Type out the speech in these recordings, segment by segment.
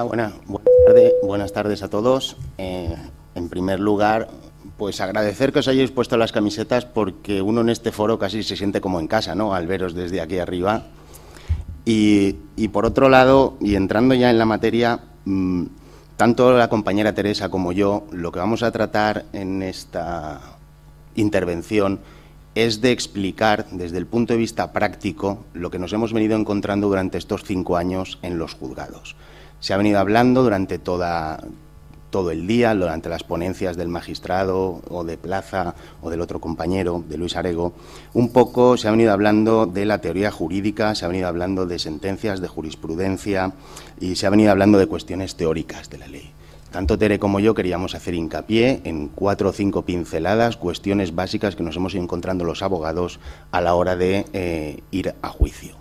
Hola, buenas tardes a todos. En primer lugar, pues agradecer que os hayáis puesto las camisetas, porque uno en este foro casi se siente como en casa, ¿no?, al veros desde aquí arriba. Y por otro lado, y entrando ya en la materia, tanto la compañera Teresa como yo, lo que vamos a tratar en esta intervención es de explicar desde el punto de vista práctico lo que nos hemos venido encontrando durante estos 5 años en los juzgados. Se ha venido hablando durante todo el día, durante las ponencias del magistrado o de Plaza o del otro compañero, de Luis Arego. Un poco se ha venido hablando de la teoría jurídica, se ha venido hablando de sentencias, de jurisprudencia y se ha venido hablando de cuestiones teóricas de la ley. Tanto Tere como yo queríamos hacer hincapié en 4 o 5 pinceladas, cuestiones básicas que nos hemos ido encontrando los abogados a la hora de ir a juicio.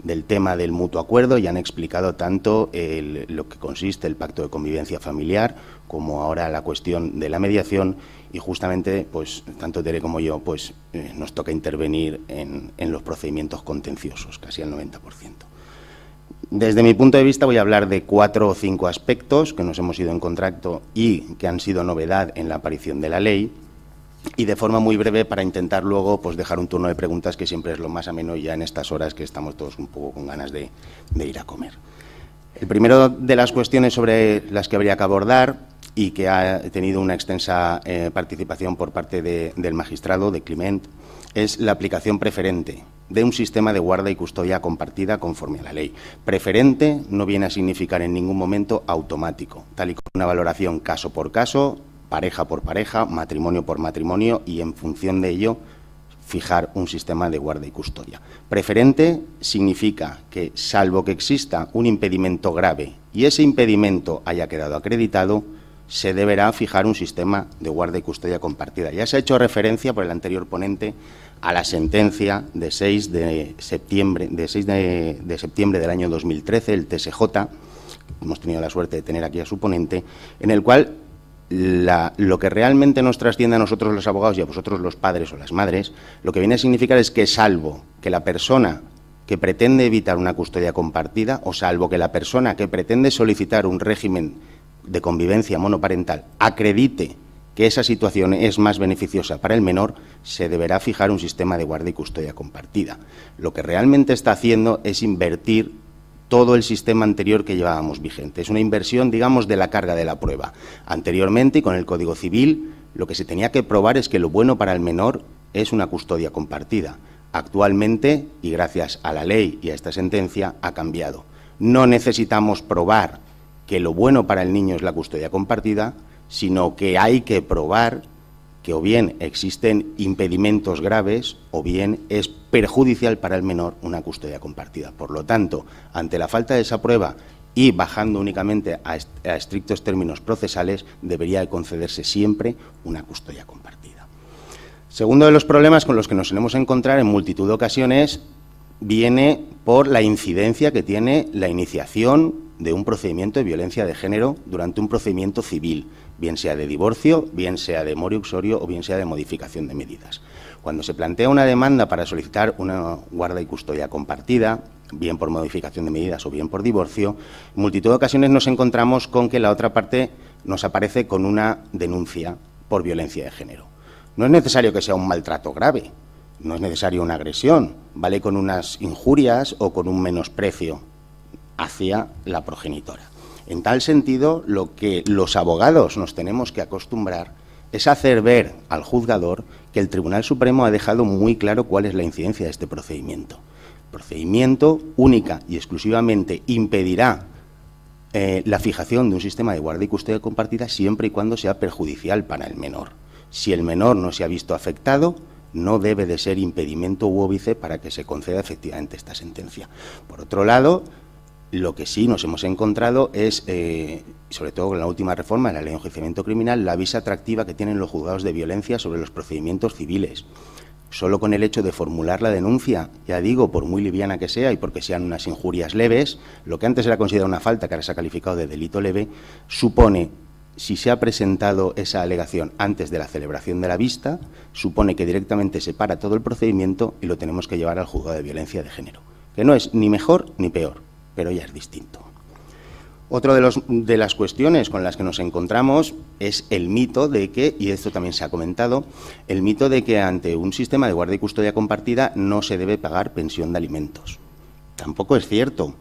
Del tema del mutuo acuerdo ya han explicado tanto lo que consiste el pacto de convivencia familiar como ahora la cuestión de la mediación, y justamente pues tanto Tere como yo pues nos toca intervenir en los procedimientos contenciosos, casi al 90%. Desde mi punto de vista voy a hablar de 4 o 5 aspectos que nos hemos ido encontrando y que han sido novedad en la aparición de la ley, y de forma muy breve para intentar luego pues dejar un turno de preguntas, que siempre es lo más ameno ya en estas horas que estamos todos un poco con ganas de ir a comer. El primero de las cuestiones sobre las que habría que abordar, y que ha tenido una extensa participación por parte del magistrado, de Climent, es la aplicación preferente de un sistema de guarda y custodia compartida conforme a la ley. Preferente no viene a significar en ningún momento automático, tal y como una valoración caso por caso, pareja por pareja, matrimonio por matrimonio, y en función de ello fijar un sistema de guarda y custodia. Preferente significa que, salvo que exista un impedimento grave y ese impedimento haya quedado acreditado, se deberá fijar un sistema de guarda y custodia compartida. Ya se ha hecho referencia por el anterior ponente a la sentencia de 6 de septiembre del año 2013, el TSJ, hemos tenido la suerte de tener aquí a su ponente, en el cual lo que realmente nos trasciende a nosotros los abogados y a vosotros los padres o las madres, lo que viene a significar es que, salvo que la persona que pretende evitar una custodia compartida, o salvo que la persona que pretende solicitar un régimen de convivencia monoparental acredite que esa situación es más beneficiosa para el menor, se deberá fijar un sistema de guarda y custodia compartida. Lo que realmente está haciendo es invertir todo el sistema anterior que llevábamos vigente. Es una inversión, digamos, de la carga de la prueba. Anteriormente, y con el Código Civil, lo que se tenía que probar es que lo bueno para el menor es una custodia compartida. Actualmente, y gracias a la ley y a esta sentencia, ha cambiado. No necesitamos probar que lo bueno para el niño es la custodia compartida, sino que hay que probar que o bien existen impedimentos graves o bien es perjudicial para el menor una custodia compartida. Por lo tanto, ante la falta de esa prueba y bajando únicamente a estrictos términos procesales, debería de concederse siempre una custodia compartida. Segundo de los problemas con los que nos hemos encontrado en multitud de ocasiones viene por la incidencia que tiene la iniciación de un procedimiento de violencia de género durante un procedimiento civil, bien sea de divorcio, bien sea de mora uxorio o bien sea de modificación de medidas. Cuando se plantea una demanda para solicitar una guarda y custodia compartida, bien por modificación de medidas o bien por divorcio, en multitud de ocasiones nos encontramos con que la otra parte nos aparece con una denuncia por violencia de género. No es necesario que sea un maltrato grave, no es necesario una agresión, vale con unas injurias o con un menosprecio hacia la progenitora. En tal sentido, lo que los abogados nos tenemos que acostumbrar es hacer ver al juzgador que el Tribunal Supremo ha dejado muy claro cuál es la incidencia de este procedimiento. El procedimiento única y exclusivamente impedirá la fijación de un sistema de guarda y custodia compartida siempre y cuando sea perjudicial para el menor. Si el menor no se ha visto afectado, no debe de ser impedimento u óbice para que se conceda efectivamente esta sentencia. Por otro lado, lo que sí nos hemos encontrado es, sobre todo con la última reforma de la Ley de Enjuiciamiento Criminal, la vista atractiva que tienen los juzgados de violencia sobre los procedimientos civiles. Solo con el hecho de formular la denuncia, ya digo, por muy liviana que sea y porque sean unas injurias leves, lo que antes era considerado una falta, que ahora se ha calificado de delito leve, supone, si se ha presentado esa alegación antes de la celebración de la vista, supone que directamente se para todo el procedimiento y lo tenemos que llevar al juzgado de violencia de género, que no es ni mejor ni peor, pero ya es distinto. Otra de las cuestiones con las que nos encontramos es el mito de que, y esto también se ha comentado, el mito de que ante un sistema de guardia y custodia compartida no se debe pagar pensión de alimentos. Tampoco es cierto.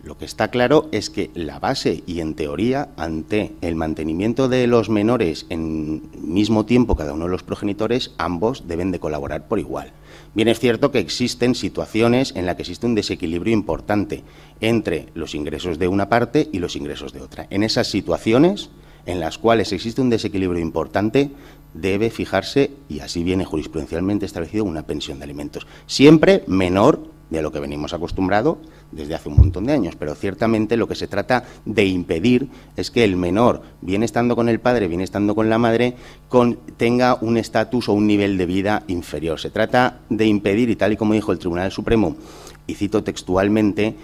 Lo que está claro es que la base y, en teoría, ante el mantenimiento de los menores en mismo tiempo cada uno de los progenitores, ambos deben de colaborar por igual. Bien es cierto que existen situaciones en las que existe un desequilibrio importante entre los ingresos de una parte y los ingresos de otra. En esas situaciones en las cuales existe un desequilibrio importante, debe fijarse, y así viene jurisprudencialmente establecido, una pensión de alimentos. Siempre menor de lo que venimos acostumbrados desde hace un montón de años, pero ciertamente lo que se trata de impedir es que el menor, bien estando con el padre, bien estando con la madre, tenga un estatus o un nivel de vida inferior. Se trata de impedir, y tal y como dijo el Tribunal Supremo, y cito textualmente,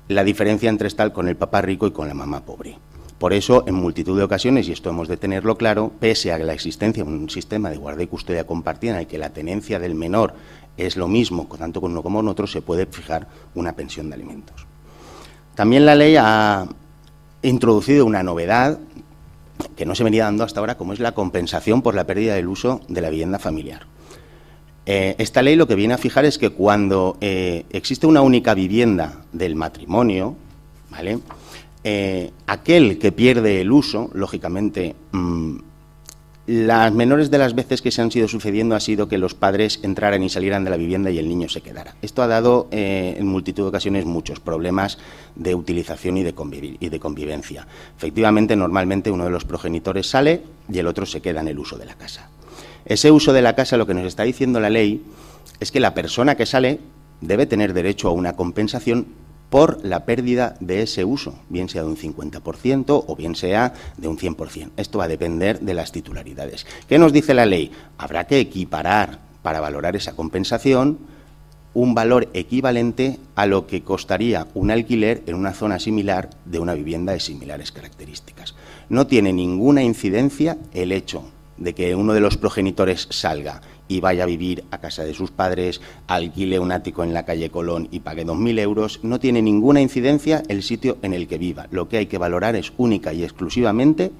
la diferencia entre estar con el papá rico y con la mamá pobre. Por eso, en multitud de ocasiones, y esto hemos de tenerlo claro, pese a la existencia de un sistema de guardia y custodia compartida en el que la tenencia del menor es lo mismo, tanto con uno como con otro, se puede fijar una pensión de alimentos. También la ley ha introducido una novedad que no se venía dando hasta ahora, como es la compensación por la pérdida del uso de la vivienda familiar. Esta ley lo que viene a fijar es que cuando existe una única vivienda del matrimonio, ¿vale?, aquel que pierde el uso, lógicamente, las menores de las veces que se han ido sucediendo ha sido que los padres entraran y salieran de la vivienda y el niño se quedara. Esto ha dado en multitud de ocasiones muchos problemas de utilización y de convivencia. Efectivamente, normalmente uno de los progenitores sale y el otro se queda en el uso de la casa. Ese uso de la casa, lo que nos está diciendo la ley es que la persona que sale debe tener derecho a una compensación por la pérdida de ese uso, bien sea de un 50% o bien sea de un 100%. Esto va a depender de las titularidades. ¿Qué nos dice la ley? Habrá que equiparar, para valorar esa compensación, un valor equivalente a lo que costaría un alquiler en una zona similar de una vivienda de similares características. No tiene ninguna incidencia el hecho de que uno de los progenitores salga y vaya a vivir a casa de sus padres, alquile un ático en la calle Colón y pague 2.000 euros, no tiene ninguna incidencia el sitio en el que viva. Lo que hay que valorar es única y exclusivamente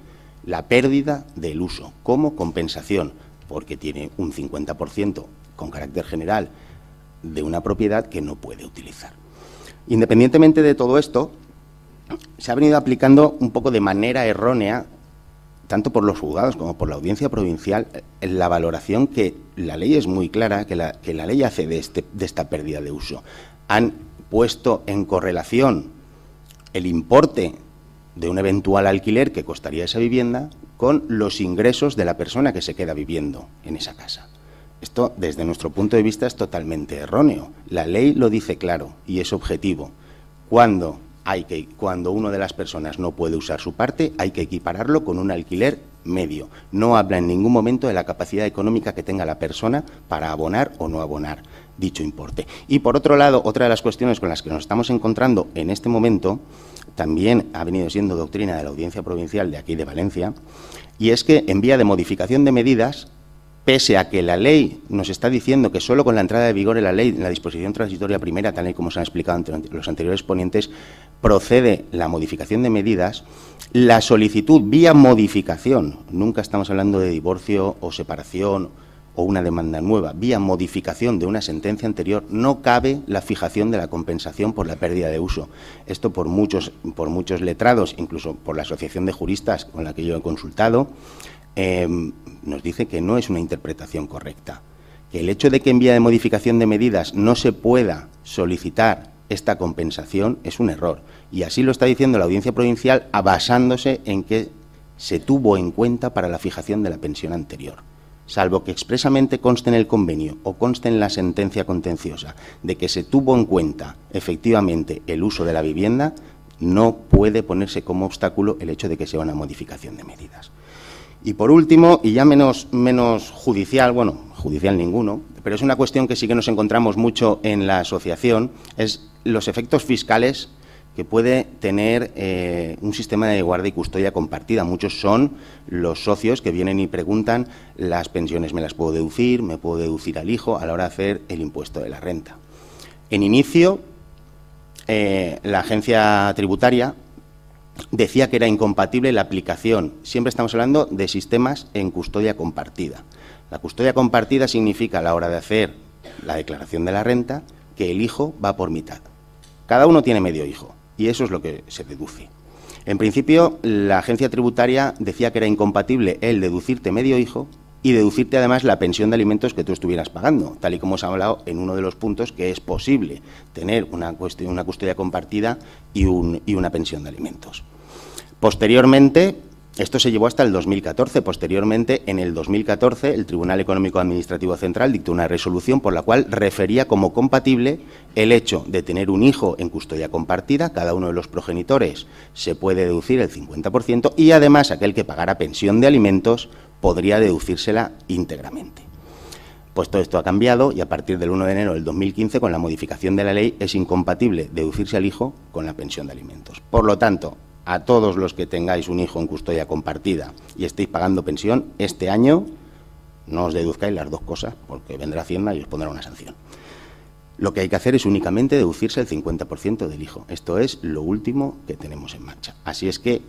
la pérdida del uso como compensación, porque tiene un 50% con carácter general de una propiedad que no puede utilizar. Independientemente de todo esto, se ha venido aplicando un poco de manera errónea, tanto por los juzgados como por la Audiencia Provincial, la valoración que la ley es muy clara, que la ley hace de esta pérdida de uso. Han puesto en correlación el importe de un eventual alquiler que costaría esa vivienda con los ingresos de la persona que se queda viviendo en esa casa. Esto, desde nuestro punto de vista, es totalmente erróneo. La ley lo dice claro y es objetivo. Cuando uno de las personas no puede usar su parte, hay que equipararlo con un alquiler medio. No habla en ningún momento de la capacidad económica que tenga la persona para abonar o no abonar dicho importe. Y por otro lado, otra de las cuestiones con las que nos estamos encontrando en este momento, también ha venido siendo doctrina de la Audiencia Provincial de aquí de Valencia, y es que en vía de modificación de medidas, pese a que la ley nos está diciendo que solo con la entrada de vigor de la ley, en la disposición transitoria primera, tal y como se han explicado entre los anteriores ponentes, procede la modificación de medidas, la solicitud vía modificación, nunca estamos hablando de divorcio o separación o una demanda nueva, vía modificación de una sentencia anterior, no cabe la fijación de la compensación por la pérdida de uso. Esto por muchos letrados, incluso por la Asociación de Juristas con la que yo he consultado, nos dice que no es una interpretación correcta, que el hecho de que en vía de modificación de medidas no se pueda solicitar esta compensación es un error, y así lo está diciendo la Audiencia Provincial basándose en que se tuvo en cuenta para la fijación de la pensión anterior. Salvo que expresamente conste en el convenio o conste en la sentencia contenciosa de que se tuvo en cuenta efectivamente el uso de la vivienda, no puede ponerse como obstáculo el hecho de que sea una modificación de medidas. Y por último, y ya menos judicial, bueno, judicial ninguno, pero es una cuestión que sí que nos encontramos mucho en la asociación, es los efectos fiscales que puede tener un sistema de guardia y custodia compartida. Muchos son los socios que vienen y preguntan, las pensiones me las puedo deducir, me puedo deducir al hijo a la hora de hacer el impuesto de la renta. En inicio, la agencia tributaria decía que era incompatible la aplicación. Siempre estamos hablando de sistemas en custodia compartida. La custodia compartida significa, a la hora de hacer la declaración de la renta, que el hijo va por mitad. Cada uno tiene medio hijo y eso es lo que se deduce. En principio, la agencia tributaria decía que era incompatible el deducirte medio hijo y deducirte además la pensión de alimentos que tú estuvieras pagando, tal y como os ha hablado en uno de los puntos, que es posible tener una custodia compartida y una pensión de alimentos. Posteriormente, esto se llevó hasta el 2014. Posteriormente, en el 2014, el Tribunal Económico Administrativo Central dictó una resolución por la cual refería como compatible el hecho de tener un hijo en custodia compartida. Cada uno de los progenitores se puede deducir el 50% y, además, aquel que pagara pensión de alimentos podría deducírsela íntegramente. Pues todo esto ha cambiado y a partir del 1 de enero del 2015, con la modificación de la ley, es incompatible deducirse al hijo con la pensión de alimentos. Por lo tanto, a todos los que tengáis un hijo en custodia compartida y estéis pagando pensión, este año no os deduzcáis las dos cosas, porque vendrá Hacienda y os pondrá una sanción. Lo que hay que hacer es únicamente deducirse el 50% del hijo. Esto es lo último que tenemos en marcha. Así es que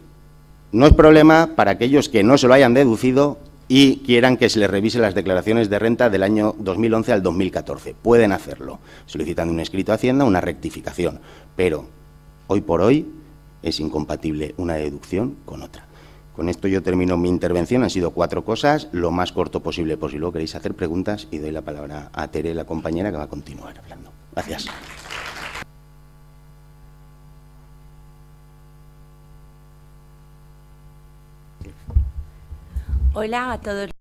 no es problema para aquellos que no se lo hayan deducido y quieran que se les revise las declaraciones de renta del año 2011 al 2014. Pueden hacerlo, solicitando un escrito a Hacienda, una rectificación. Pero, hoy por hoy, es incompatible una deducción con otra. Con esto yo termino mi intervención. Han sido 4 cosas, lo más corto posible. Por si luego queréis hacer preguntas, y doy la palabra a Tere, la compañera, que va a continuar hablando. Gracias. Hola a todos.